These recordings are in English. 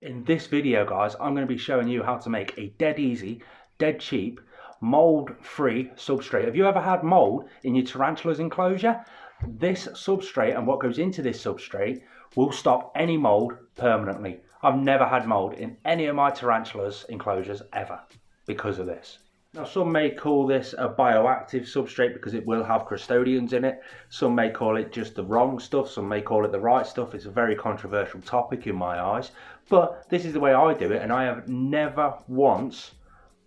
In this video, guys, I'm going to be showing you how to make a dead easy, dead cheap, mold-free substrate. Have you ever had mold in your tarantula's enclosure? This substrate and what goes into this substrate will stop any mold permanently. I've never had mold in any of my tarantula's enclosures ever because of this. Now, some may call this a bioactive substrate because it will have custodians in it. Some may call it just the wrong stuff. Some may call it the right stuff. It's a very controversial topic in my eyes. But this is the way I do it, and I have never once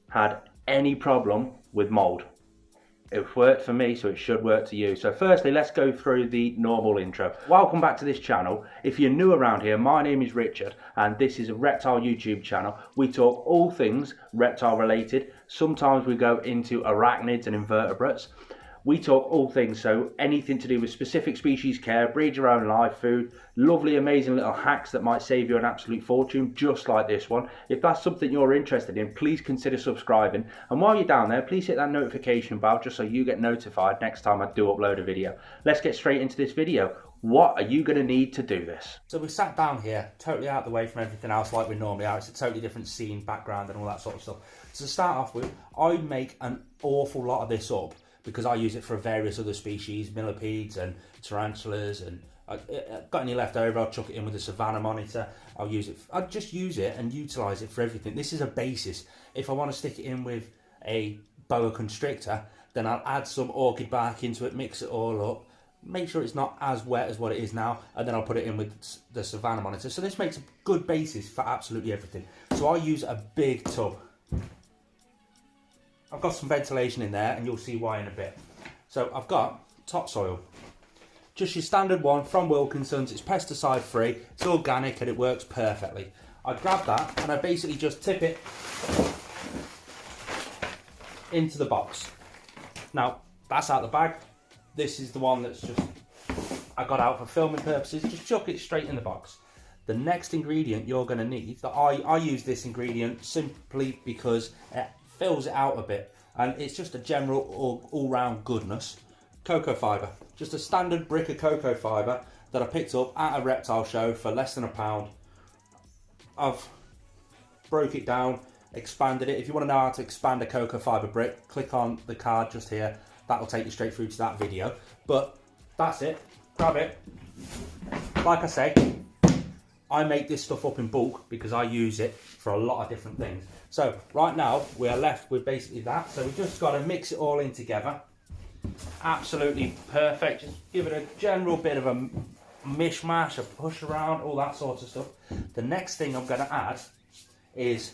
had any problem with mold. It's worked for me, so it should work to you. So firstly, let's go through the normal intro. Welcome back to this channel. If you're new around here, my name is Richard, and this is a reptile YouTube channel. We talk all things reptile related. Sometimes we go into arachnids and invertebrates. We talk all things, so anything to do with specific species care, breed your own live food, lovely, amazing little hacks that might save you an absolute fortune, just like this one. If that's something you're interested in, please consider subscribing. And while you're down there, please hit that notification bell just so you get notified next time I do upload a video. Let's get straight into this video. What are you going to need to do this? So we sat down here, totally out of the way from everything else like we normally are. It's a totally different scene, background and all that sort of stuff. So to start off with, I make an awful lot of this up because I use it for various other species, millipedes and tarantulas, and got any left over, I'll chuck it in with a savanna monitor. I'll just use it and utilise it for everything. This is a basis. If I want to stick it in with a boa constrictor, then I'll add some orchid bark into it, mix it all up, make sure it's not as wet as what it is now, and then I'll put it in with the savanna monitor. So this makes a good basis for absolutely everything. So I use a big tub. I've got some ventilation in there and you'll see why in a bit. So I've got topsoil. Just your standard one from Wilkinson's. It's pesticide free, it's organic, and it works perfectly. I grab that and I basically just tip it into the box. Now that's out the bag. This is the one that's just I got out for filming purposes. Just chuck it straight in the box. The next ingredient you're going to need, that I use this ingredient simply because it fills it out a bit, and it's just a general all-round goodness. Cocoa fibre, just a standard brick of cocoa fibre that I picked up at a reptile show for less than £1. I've broke it down, expanded it. If you want to know how to expand a cocoa fibre brick, click on the card just here. That'll take you straight through to that video. But that's it. Grab it. Like I say, I make this stuff up in bulk because I use it for a lot of different things. So right now we are left with basically that. So we've just got to mix it all in together. Absolutely perfect. Just give it a general bit of a mishmash, a push around, all that sort of stuff. The next thing I'm going to add is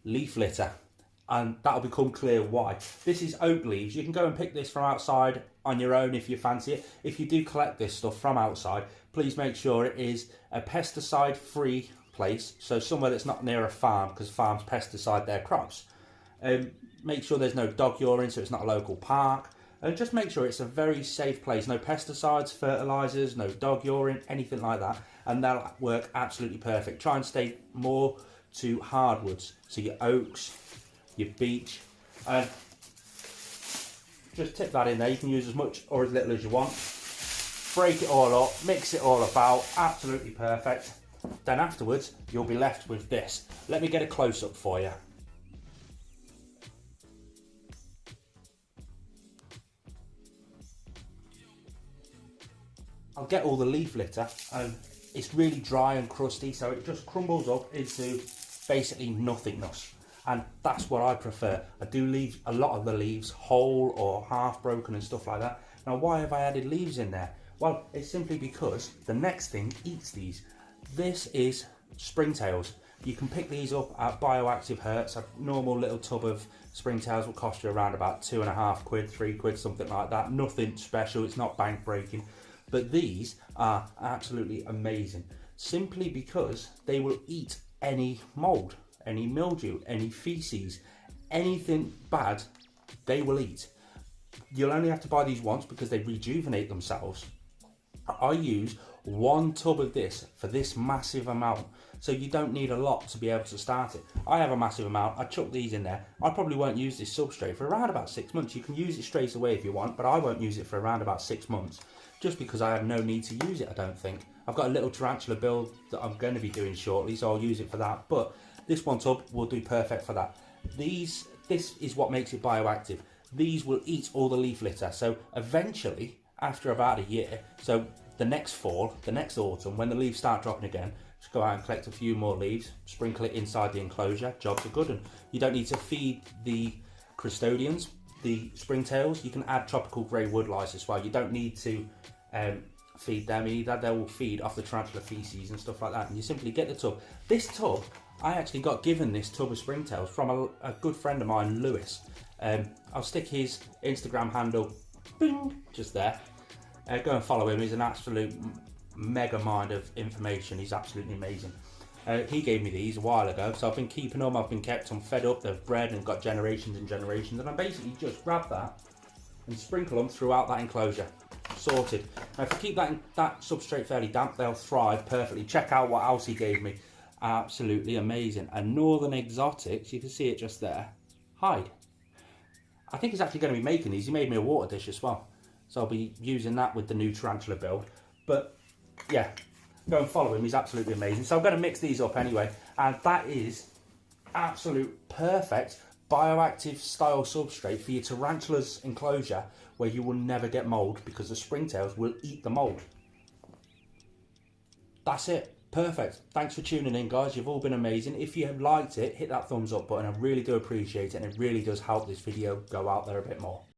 leaf litter, and that'll become clear why. This is oak leaves. You can go and pick this from outside on your own if you fancy it. If you do collect this stuff from outside, please make sure it is a pesticide free place, so somewhere that's not near a farm, because farms pesticide their crops. Make sure there's no dog urine, so it's not a local park, and just make sure it's a very safe place. No pesticides, fertilizers, no dog urine, anything like that, and that'll work absolutely perfect. Try and stay more to hardwoods, so your oaks, your beech, and just tip that in there. You can use as much or as little as you want. Break it all up, mix it all about, absolutely perfect. Then afterwards you'll be left with this. Let me get a close-up for you. I'll get all the leaf litter, and it's really dry and crusty, so it just crumbles up into basically nothingness. And that's what I prefer. I do leave a lot of the leaves whole or half broken and stuff like that. Now why have I added leaves in there? Well, it's simply because the next thing eats these. This is Springtails. You can pick these up at Bioactive Hertz. A normal little tub of Springtails will cost you around about £2.50, £3, something like that. Nothing special, it's not bank breaking. But these are absolutely amazing, simply because they will eat any mold, any mildew, any feces, anything bad, they will eat. You'll only have to buy these once because they rejuvenate themselves. I use 1 tub of this for this massive amount, so you don't need a lot to be able to start it. I have a massive amount. I chuck these in there. I probably won't use this substrate for around about 6 months. You can use it straight away if you want, but I won't use it for around about 6 months. just because I have no need to use it, I don't think. I've got a little tarantula build that I'm going to be doing shortly, so I'll use it for that. But this one tub will do perfect for that. This is what makes it bioactive. These will eat all the leaf litter. So eventually, after about a year, so the next fall, the next autumn, when the leaves start dropping again, just go out and collect a few more leaves, sprinkle it inside the enclosure, jobs are good. And you don't need to feed the custodians, the springtails. You can add tropical grey wood lice as well. You don't need to feed them either. They will feed off the tarantula feces and stuff like that. And you simply get the tub. This tub, I actually got given this tub of springtails from a good friend of mine, Lewis. I'll stick his Instagram handle, bing, just there. Go and follow him. He's an absolute mega mind of information. He's absolutely amazing. He gave me these a while ago, so I've been keeping them. I've been kept them fed up. They've bred and got generations and generations. And I basically just grab that and sprinkle them throughout that enclosure. Sorted. Now, if you keep that substrate fairly damp, they'll thrive perfectly. Check out what else he gave me. Absolutely amazing. A Northern Exotics, you can see it just there. Hide. I think he's actually going to be making these. He made me a water dish as well, so I'll be using that with the new tarantula build. But yeah, go and follow him. He's absolutely amazing. So I'm going to mix these up anyway, and that is absolute perfect bioactive style substrate for your tarantula's enclosure, where you will never get mold because the springtails will eat the mold. That's it. Perfect. Thanks for tuning in, guys. You've all been amazing. If you have liked it, hit that thumbs up button. I really do appreciate it, and it really does help this video go out there a bit more.